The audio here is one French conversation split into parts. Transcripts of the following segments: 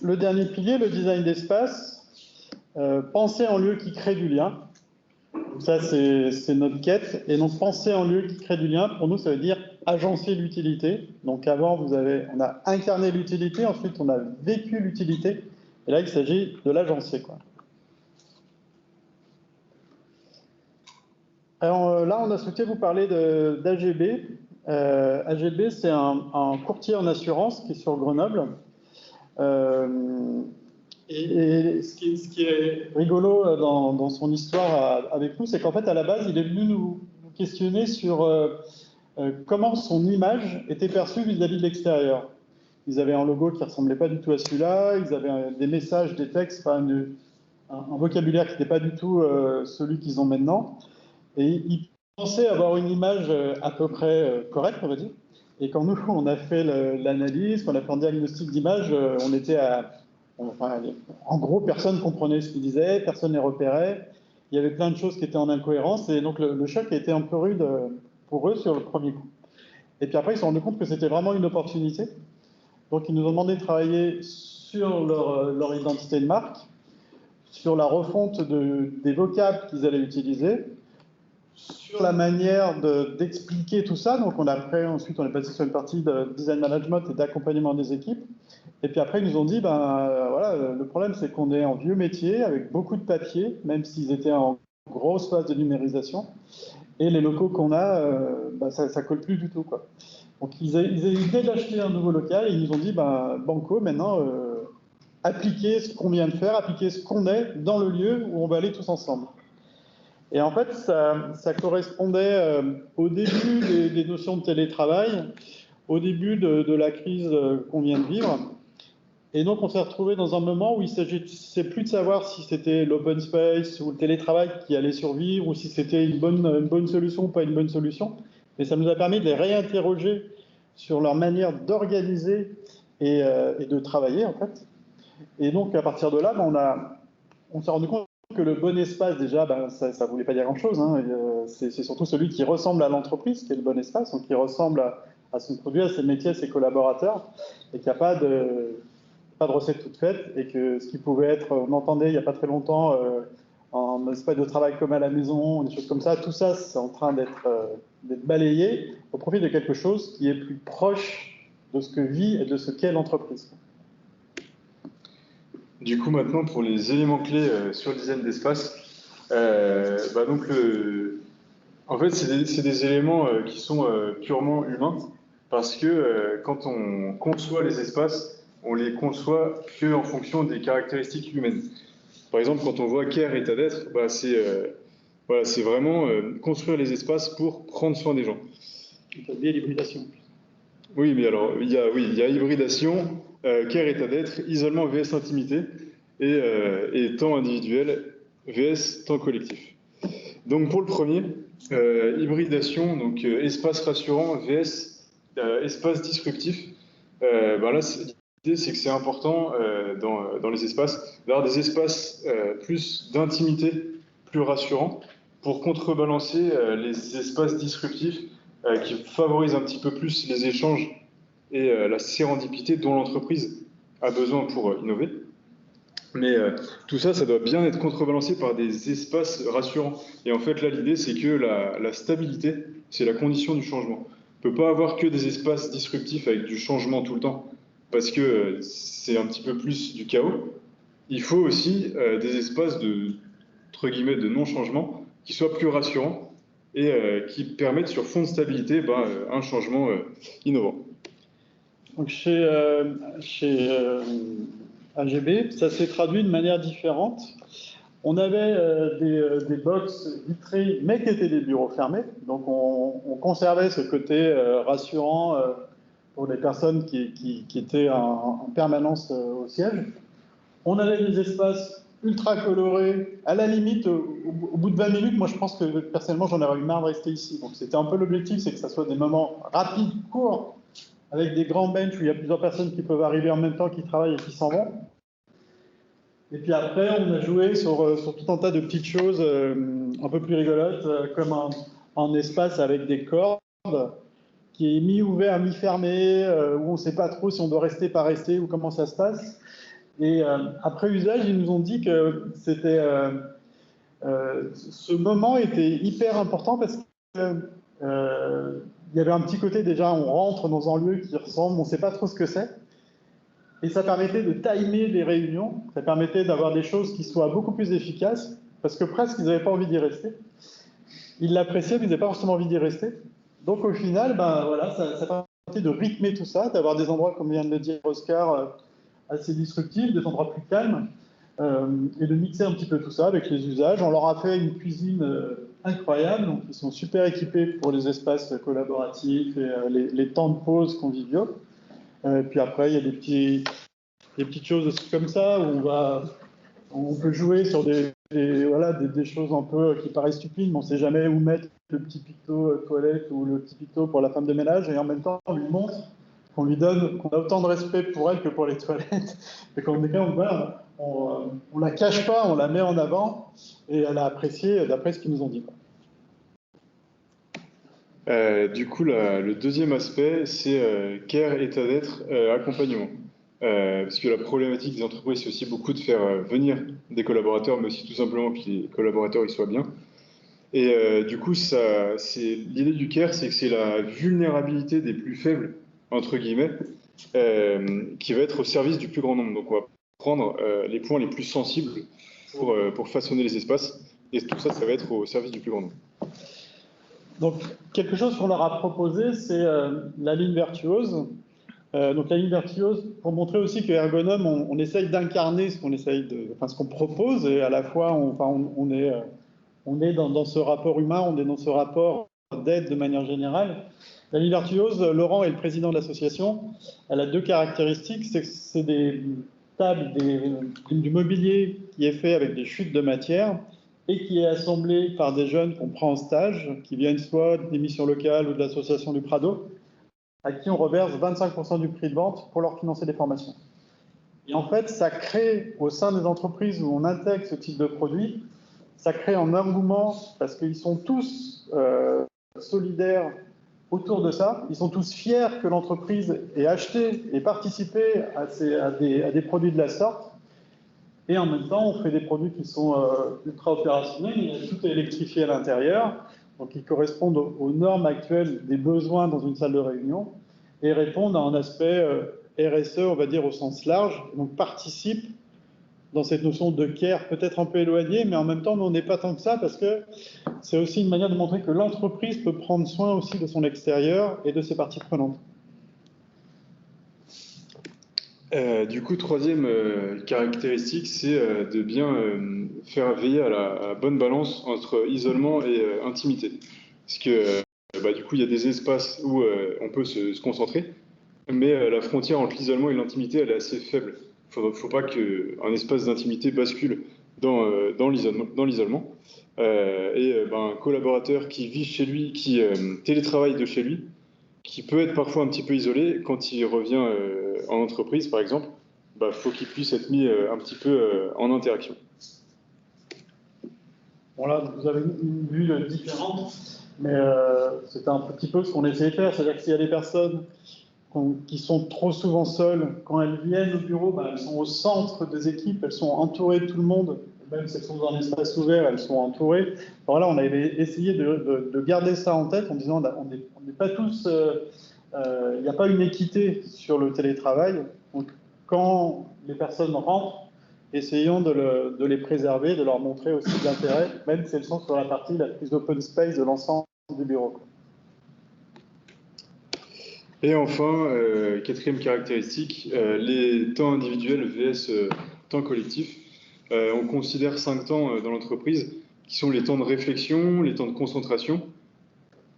le dernier pilier, le design d'espace, penser en lieu qui crée du lien. Ça, c'est notre quête. Et donc, penser en lieu qui crée du lien, pour nous, ça veut dire agencer l'utilité. Donc, avant, on a incarné l'utilité, ensuite, on a vécu l'utilité. Et là, il s'agit de l'agencer, quoi. Alors là, on a souhaité vous parler d'AGB. AGB, c'est un courtier en assurance qui est sur Grenoble. Et ce qui est rigolo dans son histoire avec nous, c'est qu'en fait, à la base, il est venu nous questionner sur comment son image était perçue vis-à-vis de l'extérieur. Ils avaient un logo qui ne ressemblait pas du tout à celui-là, ils avaient des messages, des textes, enfin, un vocabulaire qui n'était pas du tout celui qu'ils ont maintenant. Et ils pensaient avoir une image à peu près correcte, on va dire. Et quand nous, on a fait l'analyse, quand on a fait un diagnostic d'image, on était enfin, en gros, personne ne comprenait ce qu'ils disaient, personne ne les repérait. Il y avait plein de choses qui étaient en incohérence. Et donc, le choc a été un peu rude pour eux sur le premier coup. Et puis après, ils se sont rendus compte que c'était vraiment une opportunité. Donc, ils nous ont demandé de travailler sur leur identité de marque, sur la refonte des vocables qu'ils allaient utiliser, sur la manière d'expliquer tout ça. Donc, ensuite, on est passé sur une partie de design management et d'accompagnement des équipes. Et puis après, ils nous ont dit, voilà, le problème, c'est qu'on est en vieux métier, avec beaucoup de papier, même s'ils étaient en grosse phase de numérisation. Et les locaux qu'on a, ça ne colle plus du tout, quoi. Donc, ils avaient d'acheter un nouveau local et ils nous ont dit, banco, maintenant, appliquez ce qu'on vient de faire, appliquez ce qu'on est dans le lieu où on va aller tous ensemble. Et en fait, ça correspondait au début des notions de télétravail, au début de la crise qu'on vient de vivre. Et donc, on s'est retrouvé dans un moment où il s'agissait plus de savoir si c'était l'open space ou le télétravail qui allait survivre, ou si c'était une bonne solution ou pas une bonne solution. Mais ça nous a permis de les réinterroger sur leur manière d'organiser et de travailler, en fait. Et donc, à partir de là, on s'est rendu compte que le bon espace, déjà, ça ne voulait pas dire grand-chose. Hein. C'est surtout celui qui ressemble à l'entreprise qui est le bon espace, donc qui ressemble à son produit, à ses métiers, à ses collaborateurs, et qu'il n'y a pas de recette toute faite, et que ce qui pouvait être, on entendait il n'y a pas très longtemps, un espace de travail comme à la maison, des choses comme ça, tout ça, c'est en train d'être balayé au profit de quelque chose qui est plus proche de ce que vit et de ce qu'est l'entreprise. Du coup, maintenant, pour les éléments clés sur le design d'espace, en fait, c'est des éléments qui sont purement humains, parce que quand on conçoit les espaces, on les conçoit que en fonction des caractéristiques humaines. Par exemple, quand on voit care état d'être, c'est vraiment construire les espaces pour prendre soin des gens. Il faut oublier l'hybridation. Oui, mais alors, il y a hybridation, care état d'être, isolement vs intimité, et temps individuel vs temps collectif. Donc pour le premier, hybridation, donc espace rassurant vs espace disruptif. Là, l'idée, c'est que c'est important dans les espaces d'avoir des espaces plus d'intimité, plus rassurants, pour contrebalancer les espaces disruptifs qui favorisent un petit peu plus les échanges et la sérendipité dont l'entreprise a besoin pour innover. Mais tout ça, ça doit bien être contrebalancé par des espaces rassurants. Et en fait, là, l'idée, c'est que la stabilité, c'est la condition du changement. On ne peut pas avoir que des espaces disruptifs avec du changement tout le temps, parce que c'est un petit peu plus du chaos. Il faut aussi des espaces entre guillemets, de non-changement qui soient plus rassurants et qui permettent, sur fond de stabilité, un changement innovant. Donc chez AGB, ça s'est traduit de manière différente. On avait des box vitrées, mais qui étaient des bureaux fermés. Donc on conservait ce côté rassurant pour les personnes qui étaient en permanence au siège. On avait des espaces ultra colorés. À la limite, au bout de 20 minutes, moi je pense que personnellement j'en aurais eu marre de rester ici. Donc c'était un peu l'objectif, c'est que ça soit des moments rapides, courts, avec des grands benches où il y a plusieurs personnes qui peuvent arriver en même temps, qui travaillent et qui s'en vont. Et puis après, on a joué sur tout un tas de petites choses un peu plus rigolotes, comme un espace avec des cordes qui est mi-ouvert, mi-fermé, où on ne sait pas trop si on doit rester, pas rester, ou comment ça se passe. Et après usage, ils nous ont dit que c'était, ce moment était hyper important parce que il y avait un petit côté déjà, on rentre dans un lieu qui ressemble, on ne sait pas trop ce que c'est. Et ça permettait de timer les réunions, ça permettait d'avoir des choses qui soient beaucoup plus efficaces, parce que presque ils n'avaient pas envie d'y rester. Ils l'appréciaient, mais ils n'avaient pas forcément envie d'y rester. Donc au final, ben, voilà, ça permettait de rythmer tout ça, d'avoir des endroits, comme vient de le dire Oscar, assez disruptifs, des endroits plus calmes, et de mixer un petit peu tout ça avec les usages. On leur a fait une cuisine incroyable, donc ils sont super équipés pour les espaces collaboratifs et les temps de pause conviviaux. Puis après, il y a des petites choses aussi comme ça où on peut jouer sur voilà, des choses un peu qui paraissent stupides, mais on ne sait jamais où mettre le petit picto toilette ou le petit picto pour la femme de ménage, et en même temps, on lui montre qu'on lui donne, qu'on a autant de respect pour elle que pour les toilettes, et qu'en tout cas, voilà, on la cache pas, on la met en avant, et elle a apprécié d'après ce qu'ils nous ont dit. Du coup, le deuxième aspect, c'est care, état d'être, accompagnement. Parce que la problématique des entreprises, c'est aussi beaucoup de faire venir des collaborateurs, mais aussi tout simplement que les collaborateurs ils soient bien. Et du coup, l'idée du care, c'est que c'est la vulnérabilité des plus faibles, entre guillemets, qui va être au service du plus grand nombre. Donc, on va prendre les points les plus sensibles pour façonner les espaces, et tout ça, ça va être au service du plus grand nombre. Donc, quelque chose qu'on leur a proposé, c'est la ligne vertueuse. Donc, la ligne vertueuse, pour montrer aussi que Ergonome, on essaye d'incarner ce qu'on propose, et à la fois, on est dans ce rapport humain, on est dans ce rapport d'aide de manière générale. La ligne vertueuse, Laurent est le président de l'association. Elle a deux caractéristiques, c'est des tables, du mobilier qui est fait avec des chutes de matière, et qui est assemblé par des jeunes qu'on prend en stage, qui viennent soit des missions locales ou de l'association du Prado, à qui on reverse 25% du prix de vente pour leur financer des formations. Et en fait, ça crée, au sein des entreprises où on intègre ce type de produit, ça crée un engouement parce qu'ils sont tous solidaires autour de ça. Ils sont tous fiers que l'entreprise ait acheté et participé à des produits de la sorte. Et en même temps, on fait des produits qui sont ultra opérationnels, tout est électrifié à l'intérieur, donc ils correspondent aux normes actuelles des besoins dans une salle de réunion et répondent à un aspect RSE, on va dire au sens large, donc participent dans cette notion de care peut-être un peu éloignée, mais en même temps, on n'est pas tant que ça parce que c'est aussi une manière de montrer que l'entreprise peut prendre soin aussi de son extérieur et de ses parties prenantes. Du coup, troisième caractéristique, c'est de bien faire veiller à la bonne balance entre isolement et intimité. Parce que du coup, il y a des espaces où on peut se concentrer, mais la frontière entre l'isolement et l'intimité, elle est assez faible. Il ne faut pas qu'un espace d'intimité bascule dans l'isolement. Un collaborateur qui vit chez lui, qui télétravaille de chez lui, qui peut être parfois un petit peu isolé, quand il revient en entreprise, par exemple, faut qu'il puisse être mis un petit peu en interaction. Bon là, vous avez une vue différente, mais c'est un petit peu ce qu'on essaie de faire, c'est-à-dire que s'il y a des personnes qui sont trop souvent seules, quand elles viennent au bureau, elles sont au centre des équipes, elles sont entourées de tout le monde, même si elles sont dans un espace ouvert, elles sont entourées. Alors là, on avait essayé de garder ça en tête en disant on n'est pas tous, il n'y a pas une équité sur le télétravail. Donc, quand les personnes rentrent, essayons de les préserver, de leur montrer aussi de l'intérêt, même si elles sont sur la partie la plus open space de l'ensemble du bureau. Et enfin, quatrième caractéristique, les temps individuels vs temps collectif. On considère 5 temps dans l'entreprise qui sont les temps de réflexion, les temps de concentration,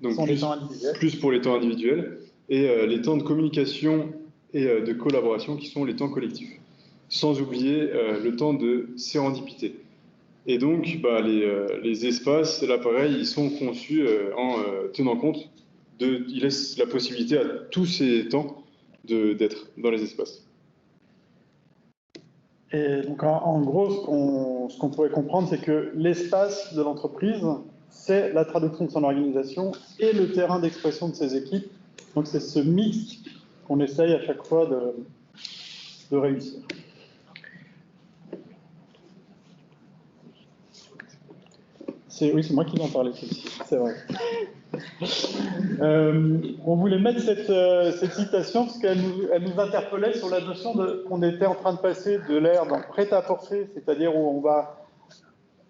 donc plus pour les temps individuels, et les temps de communication et de collaboration qui sont les temps collectifs. Sans oublier le temps de sérendipité. Et donc, les espaces, là pareil, ils sont conçus en tenant compte ils laissent la possibilité à tous ces temps d'être dans les espaces. Et donc, en gros, ce qu'on pourrait comprendre, c'est que l'espace de l'entreprise, c'est la traduction de son organisation et le terrain d'expression de ses équipes. Donc, c'est ce mix qu'on essaye à chaque fois de réussir. Oui, c'est moi qui en parlais, c'est vrai. On voulait mettre cette citation parce qu'elle nous interpellait sur la notion qu'on était en train de passer de l'ère dans prêt-à-porter, c'est-à-dire où on va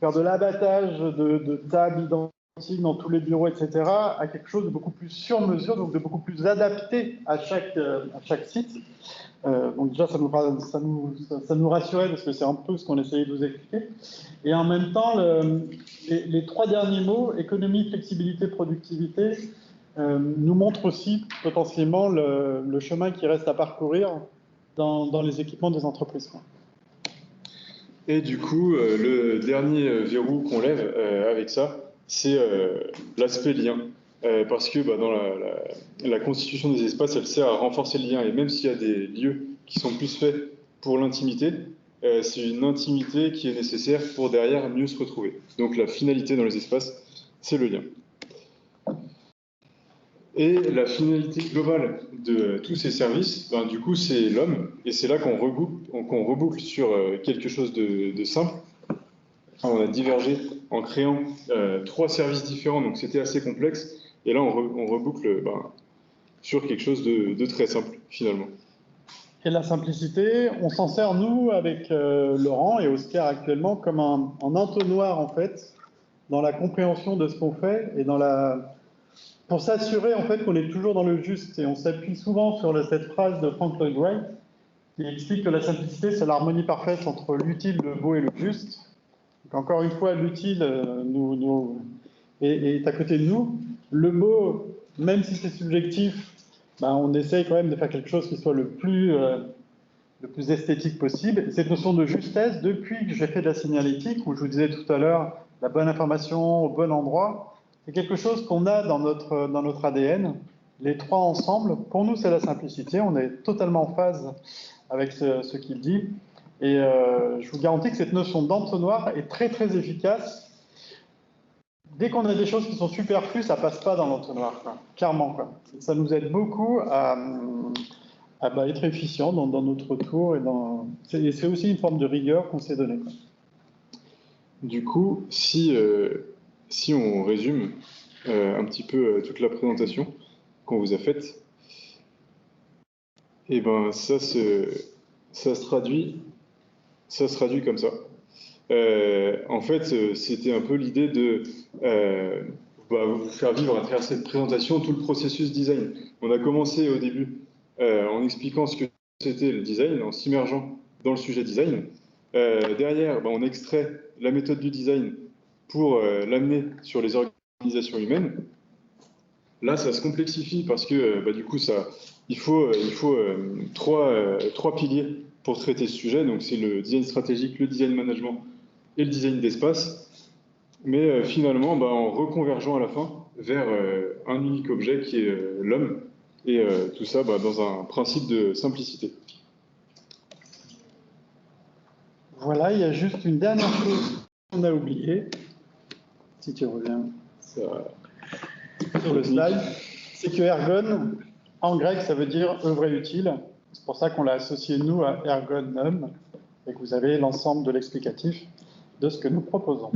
faire de l'abattage de tables identiques dans tous les bureaux, etc., à quelque chose de beaucoup plus sur mesure, donc de beaucoup plus adapté à chaque site. Donc déjà, ça nous rassurait parce que c'est un peu ce qu'on essayait de vous expliquer. Et en même temps, les trois derniers mots, économie, flexibilité, productivité, nous montrent aussi potentiellement le chemin qui reste à parcourir dans les équipements des entreprises. Et du coup, le dernier verrou qu'on lève avec ça, c'est l'aspect lien. Parce que dans la constitution des espaces, elle sert à renforcer le lien. Et même s'il y a des lieux qui sont plus faits pour l'intimité, c'est une intimité qui est nécessaire pour derrière mieux se retrouver. Donc la finalité dans les espaces, c'est le lien. Et la finalité globale de tous ces services, du coup, c'est l'homme. Et c'est là qu'on reboucle sur quelque chose de simple. Enfin, on a divergé en créant 3 services différents, donc c'était assez complexe. Et là, on reboucle sur quelque chose de très simple, finalement. Et la simplicité, on s'en sert, nous, avec Laurent et Oscar actuellement, comme un entonnoir, en fait, dans la compréhension de ce qu'on fait et pour s'assurer, en fait, qu'on est toujours dans le juste. Et on s'appuie souvent sur cette phrase de Frank Lloyd Wright qui explique que la simplicité, c'est l'harmonie parfaite entre l'utile, le beau et le juste. Donc, encore une fois, l'utile est à côté de nous. Le beau, même si c'est subjectif, on essaye quand même de faire quelque chose qui soit le plus esthétique possible. Et cette notion de justesse, depuis que j'ai fait de la signalétique, où je vous disais tout à l'heure, la bonne information au bon endroit, c'est quelque chose qu'on a dans notre ADN. Les trois ensemble, pour nous, c'est la simplicité. On est totalement en phase avec ce qu'il dit. Et je vous garantis que cette notion d'entonnoir est très, très efficace. Dès qu'on a des choses qui sont superflues, ça passe pas dans l'entonnoir, clairement. Ça nous aide beaucoup à être efficient dans notre tour. Et c'est aussi une forme de rigueur qu'on s'est donnée. Du coup, si on résume un petit peu toute la présentation qu'on vous a faite, et ça se traduit comme ça. En fait, c'était un peu l'idée de vous faire vivre à travers cette présentation tout le processus design. On a commencé au début en expliquant ce que c'était le design, en s'immergeant dans le sujet design. Derrière, on extrait la méthode du design pour l'amener sur les organisations humaines. Là, ça se complexifie parce que du coup, il faut 3 piliers pour traiter ce sujet. Donc, c'est le design stratégique, le design management et le design d'espace. Mais finalement, en reconvergeant à la fin vers un unique objet qui est l'homme. Et tout ça dans un principe de simplicité. Voilà, il y a juste une dernière chose qu'on a oubliée. Si tu reviens sur le slide, c'est que ergon, en grec, ça veut dire œuvre utile. C'est pour ça qu'on l'a associé, nous, à ergonum, et que vous avez l'ensemble de l'explicatif de ce que nous proposons.